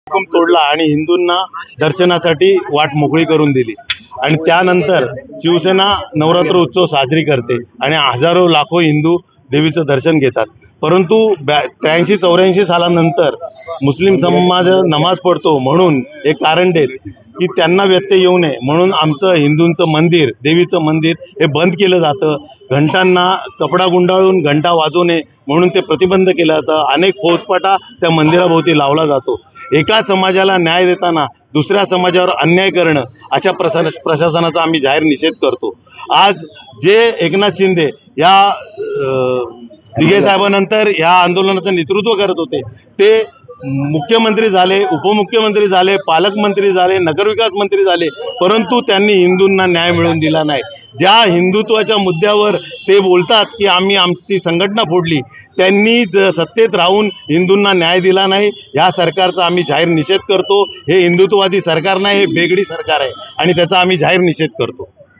हुकूम तोडला आणि हिंदूंना दर्शनासाठी वाट मोकळी करून दिली। आणि त्यानंतर शिवसेना नवरात्र उत्सव साजरी करते आणि हजारो लाखो हिंदू देवीचं दर्शन घेतात। परंतु 83-84 सालानंतर मुस्लिम समाज नमाज पढ़तो म्हणून एक कारण देत की त्यांना व्यत्यय येऊ नये म्हणून आमचं हिंदूंचं मंदिर, देवीचं मंदिर हे बंद केलं जातं। घंटांना कपडा गुंडाळून घंटा वाजवू नये म्हणून ते प्रतिबंध केलं जातं। अनेक फौजफाटा त्या मंदिराभोवती लावला जातो। एका समाजाला न्याय देताना दुसऱ्या समाजावर अन्याय करणं अशा प्रशासनाचा आम्ही जाहीर निषेध करतो। आज जे एकनाथ शिंदे या दिघे साहेबांनंतर या आंदोलनाचं नेतृत्व करत होते ते मुख्यमंत्री झाले, उपमुख्यमंत्री झाले, पालकमंत्री झाले, नगरविकास मंत्री झाले, परंतु त्यांनी हिंदूंना न्याय मिळवून दिला नाही। ज्या हिंदुत्वाच्या मुद्द्यावर ते बोलतात की आम्ही आमची संघटना फोडली, त्यांनी सत्तेत राहून हिंदूंना न्याय दिला नाही। या सरकारचा आम्ही जाहीर निषेध करतो। हे हिंदुत्ववादी सरकार नाही, हे बेगडी सरकार आहे आणि त्याचा आम्ही जाहीर निषेध करतो।